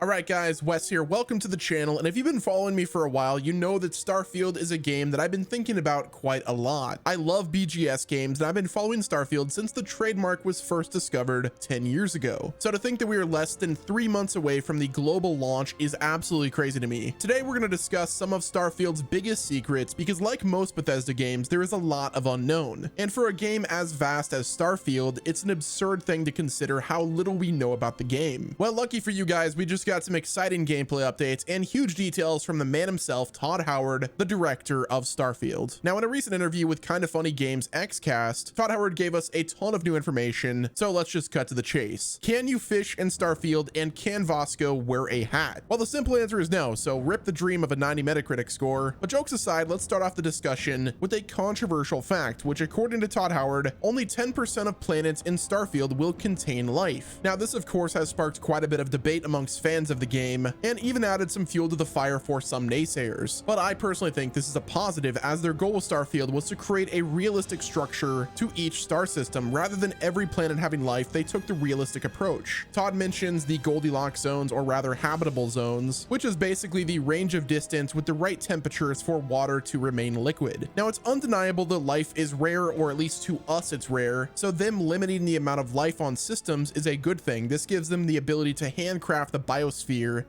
All right, guys, Wes here. Welcome to the channel. And if you've been following me for a while, you know that Starfield is a game that I've been thinking about quite a lot. I love BGS games, and I've been following Starfield since the trademark was first discovered 10 years ago. So to think that we are less than 3 months away from the global launch is absolutely crazy to me. Today, we're going to discuss some of Starfield's biggest secrets, because like most Bethesda games, there is a lot of unknown. And for a game as vast as Starfield, it's an absurd thing to consider how little we know about the game. Well, lucky for you guys, we just got some exciting gameplay updates and huge details from the man himself, Todd Howard, the director of Starfield. Now, in a recent interview with Kinda Funny Games Xcast, Todd Howard gave us a ton of new information, so let's just cut to the chase. Can you fish in Starfield, and can Vasco wear a hat? Well, the simple answer is no, so rip the dream of a 90 Metacritic score. But jokes aside, let's start off the discussion with a controversial fact, which according to Todd Howard, only 10% of planets in Starfield will contain life. Now, this of course has sparked quite a bit of debate amongst fans of the game, and even added some fuel to the fire for some naysayers. But I personally think this is a positive, as their goal with Starfield was to create a realistic structure to each star system. Rather than every planet having life, they took the realistic approach. Todd mentions the Goldilocks zones, or rather habitable zones, which is basically the range of distance with the right temperatures for water to remain liquid. Now, it's undeniable that life is rare, or at least to us it's rare, so them limiting the amount of life on systems is a good thing. This gives them the ability to handcraft the biosphere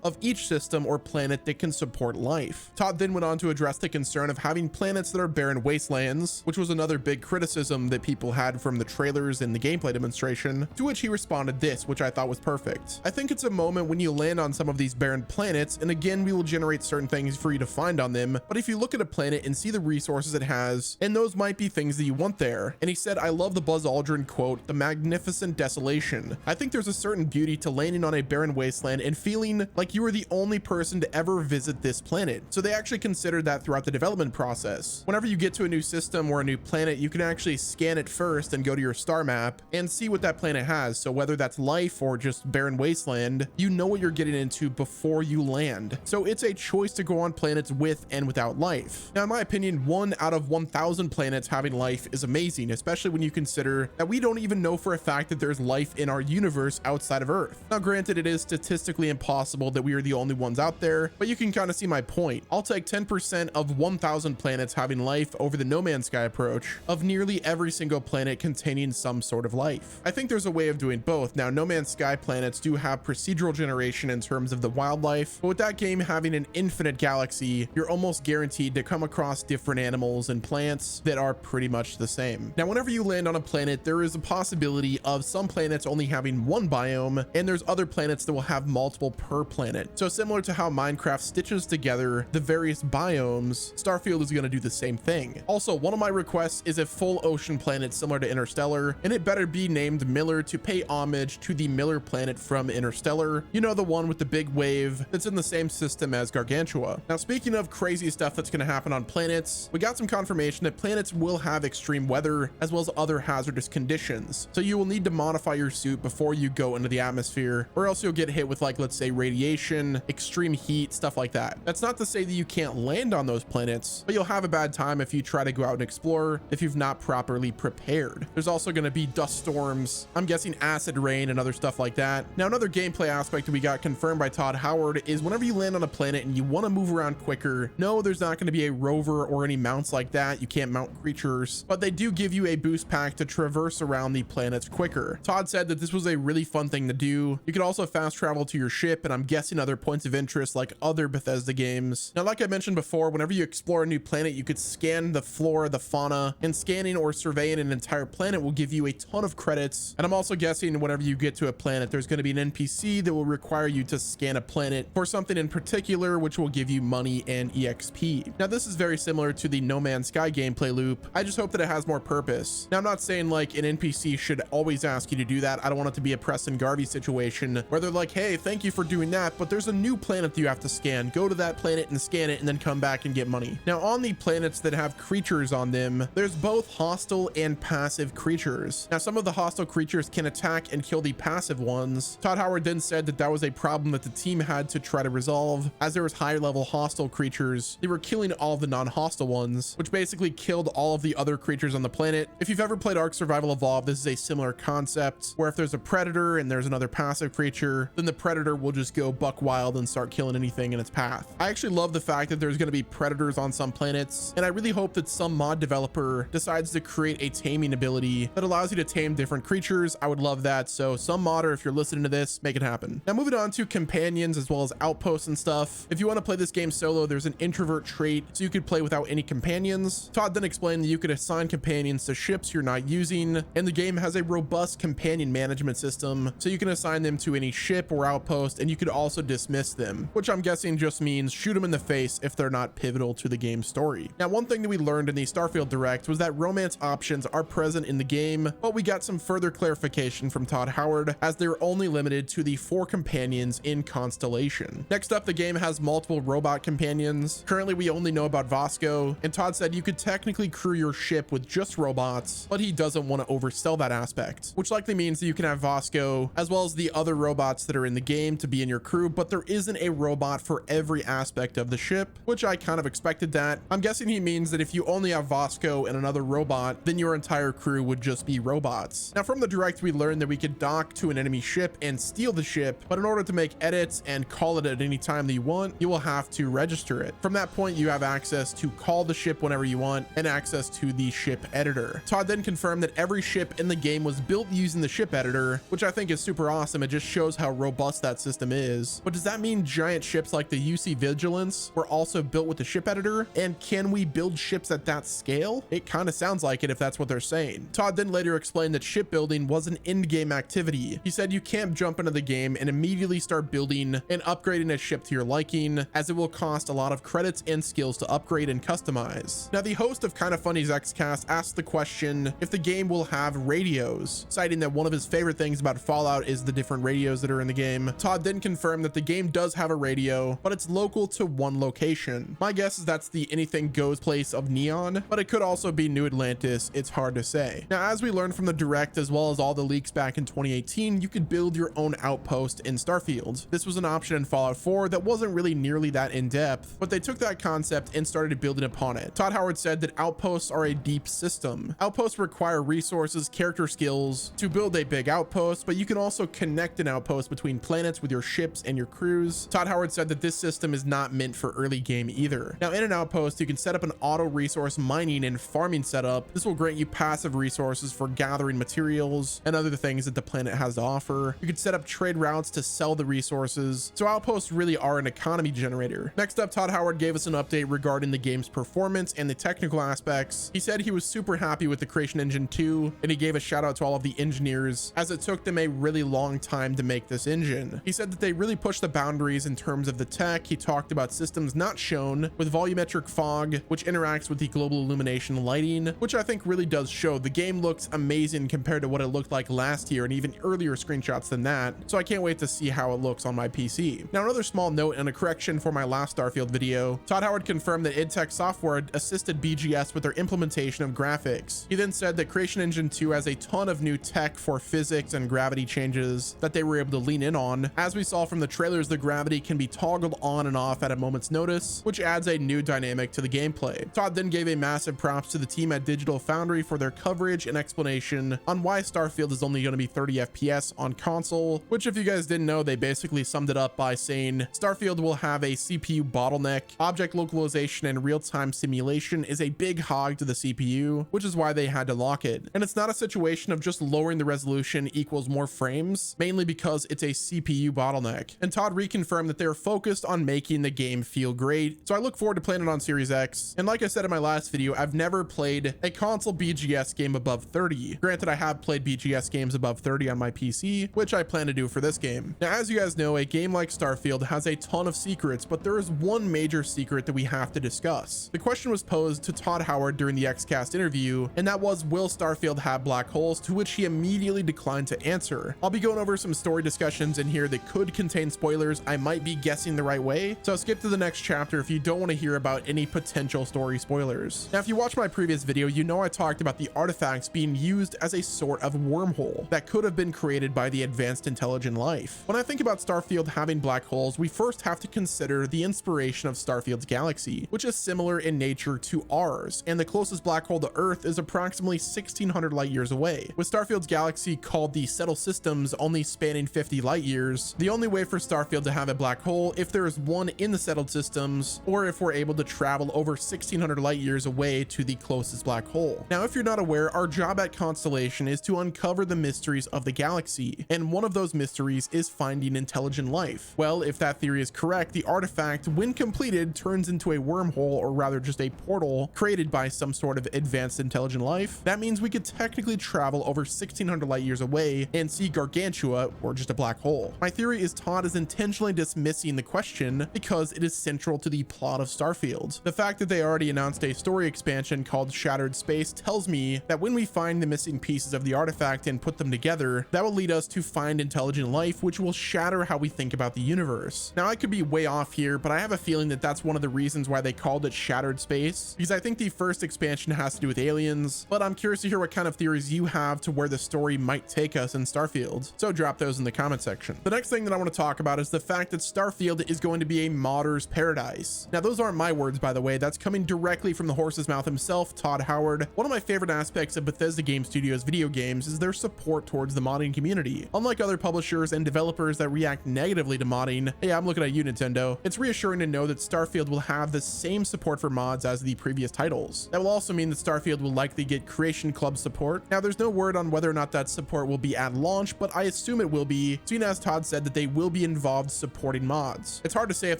of each system or planet that can support life. Todd then went on to address the concern of having planets that are barren wastelands, which was another big criticism that people had from the trailers and the gameplay demonstration, to which he responded this, which I thought was perfect. I think it's a moment when you land on some of these barren planets, and again, we will generate certain things for you to find on them, but if you look at a planet and see the resources it has, and those might be things that you want there. And he said, I love the Buzz Aldrin quote, the magnificent desolation. I think there's a certain beauty to landing on a barren wasteland and feeling like you were the only person to ever visit this planet. So they actually considered that throughout the development process. Whenever you get to a new system or a new planet, you can actually scan it first and go to your star map and see what that planet has. So whether that's life or just barren wasteland, you know what you're getting into before you land. So it's a choice to go on planets with and without life. Now, in my opinion, 1 out of 1,000 planets having life is amazing, especially when you consider that we don't even know for a fact that there's life in our universe outside of Earth. Now, granted, it is statistically impossible that we are the only ones out there, but you can kind of see my point. I'll take 10% of 1,000 planets having life over the No Man's Sky approach of nearly every single planet containing some sort of life. I think there's a way of doing both. Now, No Man's Sky planets do have procedural generation in terms of the wildlife, but with that game having an infinite galaxy, you're almost guaranteed to come across different animals and plants that are pretty much the same. Now, whenever you land on a planet, there is a possibility of some planets only having one biome, and there's other planets that will have multiple per planet. So similar to how Minecraft stitches together the various biomes, Starfield is going to do the same thing. Also, one of my requests is a full ocean planet similar to Interstellar, and it better be named Miller to pay homage to the Miller planet from Interstellar. You know, the one with the big wave that's in the same system as Gargantua. Now, speaking of crazy stuff that's going to happen on planets, we got some confirmation that planets will have extreme weather as well as other hazardous conditions. So you will need to modify your suit before you go into the atmosphere, or else you'll get hit with, like, let's say radiation, extreme heat, stuff like that. That's not to say that you can't land on those planets, but you'll have a bad time if you try to go out and explore if you've not properly prepared. There's also going to be dust storms, I'm guessing acid rain and other stuff like that. Now, another gameplay aspect that we got confirmed by Todd Howard is whenever you land on a planet and you want to move around quicker, no, there's not going to be a rover or any mounts like that. You can't mount creatures, but they do give you a boost pack to traverse around the planets quicker. Todd said that this was a really fun thing to do. You could also fast travel to your ship, and I'm guessing other points of interest like other Bethesda games. Now, like I mentioned before, whenever you explore a new planet, you could scan the flora, the fauna, and scanning or surveying an entire planet will give you a ton of credits. And I'm also guessing whenever you get to a planet, there's going to be an NPC that will require you to scan a planet for something in particular, which will give you money and EXP. Now, this is very similar to the No Man's Sky gameplay loop. I just hope that it has more purpose. Now, I'm not saying like an NPC should always ask you to do that. I don't want it to be a Preston Garvey situation where they're like, hey, thank you for doing that, but there's a new planet that you have to scan. Go to that planet and scan it and then come back and get money. Now, on the planets that have creatures on them, there's both hostile and passive creatures. Now, some of the hostile creatures can attack and kill the passive ones. Todd Howard then said that that was a problem that the team had to try to resolve, as there was higher level hostile creatures. They were killing all the non-hostile ones, which basically killed all of the other creatures on the planet. If you've ever played Ark Survival Evolved, this is a similar concept where if there's a predator and there's another passive creature, then the predator will just go buck wild and start killing anything in its path. I actually love the fact that there's going to be predators on some planets, and I really hope that some mod developer decides to create a taming ability that allows you to tame different creatures. I would love that. So some modder, if you're listening to this, make it happen. Now moving on to companions as well as outposts and stuff. If you want to play this game solo, there's an introvert trait, so you could play without any companions. Todd then explained that you could assign companions to ships you're not using, and the game has a robust companion management system, so you can assign them to any ship or outpost, and you could also dismiss them, which I'm guessing just means shoot them in the face if they're not pivotal to the game's story. Now, one thing that we learned in the Starfield Direct was that romance options are present in the game, but we got some further clarification from Todd Howard, as they're only limited to the 4 companions in Constellation. Next up, the game has multiple robot companions. Currently, we only know about Vasco, and Todd said you could technically crew your ship with just robots, but he doesn't want to oversell that aspect, which likely means that you can have Vasco as well as the other robots that are in the game to be in your crew, but there isn't a robot for every aspect of the ship, which I kind of expected that. I'm guessing he means that if you only have Vasco and another robot, then your entire crew would just be robots. Now, from the Direct, we learned that we could dock to an enemy ship and steal the ship, but in order to make edits and call it at any time that you want, you will have to register it. From that point, you have access to call the ship whenever you want and access to the ship editor. Todd then confirmed that every ship in the game was built using the ship editor, which I think is super awesome. It just shows how robust that system is. But does that mean giant ships like the UC Vigilance were also built with the ship editor? And can we build ships at that scale? It kind of sounds like it if that's what they're saying. Todd then later explained that shipbuilding was an in-game activity. He said you can't jump into the game and immediately start building and upgrading a ship to your liking, as it will cost a lot of credits and skills to upgrade and customize. Now, the host of Kinda Funny's Xcast asked the question if the game will have radios, citing that one of his favorite things about Fallout is the different radios that are in the game. Todd then confirmed that the game does have a radio, but it's local to one location. My guess is that's the Anything Goes place of Neon, but it could also be New Atlantis. It's hard to say. Now, as we learned from the Direct, as well as all the leaks back in 2018, you could build your own outpost in Starfield. This was an option in Fallout 4 that wasn't really nearly that in-depth, but they took that concept and started building upon it. Todd Howard said that outposts are a deep system. Outposts require resources, character skills to build a big outpost, but you can also connect an outpost between planets with your ships and your crews. Todd Howard said that this system is not meant for early game either. Now, in an outpost, you can set up an auto resource mining and farming setup. This will grant you passive resources for gathering materials and other things that the planet has to offer. You could set up trade routes to sell the resources. So outposts really are an economy generator. Next up, Todd Howard gave us an update regarding the game's performance and the technical aspects. He said he was super happy with the Creation Engine 2, and he gave a shout out to all of the engineers, as it took them a really long time to make this engine. He said that they really pushed the boundaries in terms of the tech. He talked about systems not shown with volumetric fog, which interacts with the global illumination lighting, which I think really does show. The game looks amazing compared to what it looked like last year and even earlier screenshots than that, so I can't wait to see how it looks on my PC. Now, another small note and a correction for my last Starfield video. Todd Howard confirmed that id Tech Software assisted BGS with their implementation of graphics. He then said that Creation Engine 2 has a ton of new tech for physics and gravity changes that they were able to lean in on. As we saw from the trailers, the gravity can be toggled on and off at a moment's notice, which adds a new dynamic to the gameplay. Todd then gave a massive props to the team at Digital Foundry for their coverage and explanation on why Starfield is only going to be 30 FPS on console, which, if you guys didn't know, they basically summed it up by saying Starfield will have a CPU bottleneck. Object localization and real-time simulation is a big hog to the CPU, which is why they had to lock it. And it's not a situation of just lowering the resolution equals more frames, mainly because it's a CPU bottleneck. And Todd reconfirmed that they're focused on making the game feel great, so I look forward to playing it on Series X. And like I said in my last video, I've never played a console BGS game above 30. Granted, I have played BGS games above 30 on my PC, which I plan to do for this game. Now, as you guys know, a game like Starfield has a ton of secrets, but there is one major secret that we have to discuss. The question was posed to Todd Howard during the Xcast interview, and that was, will Starfield have black holes, to which he immediately declined to answer. I'll be going over some story discussions in here that could contain spoilers. I might be guessing the right way, so skip to the next chapter if you don't want to hear about any potential story spoilers. Now, if you watched my previous video, you know I talked about the artifacts being used as a sort of wormhole that could have been created by the advanced intelligent life. When I think about Starfield having black holes, we first have to consider the inspiration of Starfield's galaxy, which is similar in nature to ours, and the closest black hole to Earth is approximately 1600 light years away. With Starfield's galaxy called the Settle Systems only spanning 50 light years, universe. The only way for Starfield to have a black hole if there is one in the settled systems, or if we're able to travel over 1600 light years away to the closest black hole. Now, if you're not aware, our job at Constellation is to uncover the mysteries of the galaxy, and one of those mysteries is finding intelligent life. Well, if that theory is correct, the artifact, when completed, turns into a wormhole, or rather just a portal created by some sort of advanced intelligent life. That means we could technically travel over 1600 light years away and see Gargantua, or just a black hole. My theory is Todd is intentionally dismissing the question because it is central to the plot of Starfield. The fact that they already announced a story expansion called Shattered Space tells me that when we find the missing pieces of the artifact and put them together, that will lead us to find intelligent life, which will shatter how we think about the universe. Now, I could be way off here, but I have a feeling that that's one of the reasons why they called it Shattered Space, because I think the first expansion has to do with aliens, but I'm curious to hear what kind of theories you have to where the story might take us in Starfield. So drop those in the comment section. The next thing that I want to talk about is the fact that Starfield is going to be a modder's paradise. Now, those aren't my words, by the way. That's coming directly from the horse's mouth himself, Todd Howard. One of my favorite aspects of Bethesda Game Studios video games is their support towards the modding community. Unlike other publishers and developers that react negatively to modding, hey, I'm looking at you, Nintendo, it's reassuring to know that Starfield will have the same support for mods as the previous titles. That will also mean that Starfield will likely get Creation Club support. Now, there's no word on whether or not that support will be at launch, but I assume it will be, seeing as Todd said that they will be involved supporting mods. It's hard to say if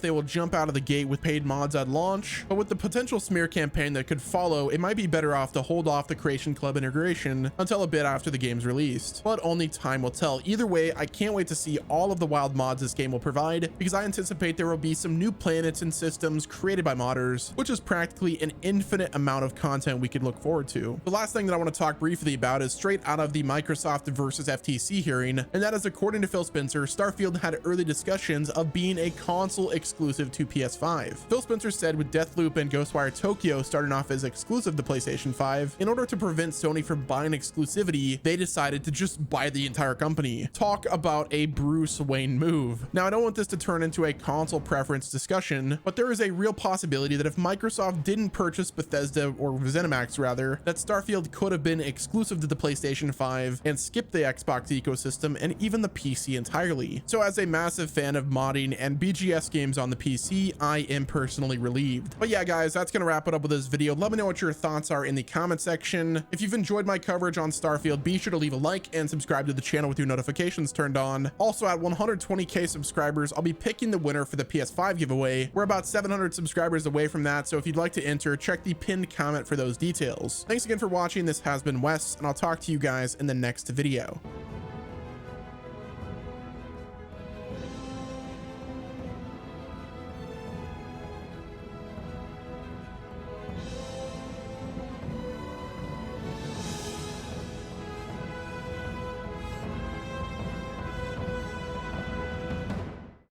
they will jump out of the gate with paid mods at launch, but with the potential smear campaign that could follow, it might be better off to hold off the Creation Club integration until a bit after the game's released. But only time will tell. Either way, I can't wait to see all of the wild mods this game will provide, because I anticipate there will be some new planets and systems created by modders, which is practically an infinite amount of content we could look forward to. The last thing that I want to talk briefly about is straight out of the Microsoft versus FTC hearing, and that is, according to Phil Spencer, Starfield had early discussions of being a console exclusive to PS5. Phil Spencer said with Deathloop and Ghostwire Tokyo starting off as exclusive to PlayStation 5, in order to prevent Sony from buying exclusivity, they decided to just buy the entire company. Talk about a Bruce Wayne move. Now, I don't want this to turn into a console preference discussion, but there is a real possibility that if Microsoft didn't purchase Bethesda, or ZeniMax rather, that Starfield could have been exclusive to the PlayStation 5 and skipped the Xbox ecosystem and even the PC entirely. So as a massive fan of modding and BGS games on the PC, I am personally relieved. But yeah, guys, that's gonna wrap it up with this video. Let me know what your thoughts are in the comment section. If you've enjoyed my coverage on Starfield, be sure to leave a like and subscribe to the channel with your notifications turned on. Also, at 120k subscribers, I'll be picking the winner for the PS5 giveaway. We're about 700 subscribers away from that, so if you'd like to enter, check the pinned comment for those details. Thanks again for watching. This has been Wes, and I'll talk to you guys in the next video.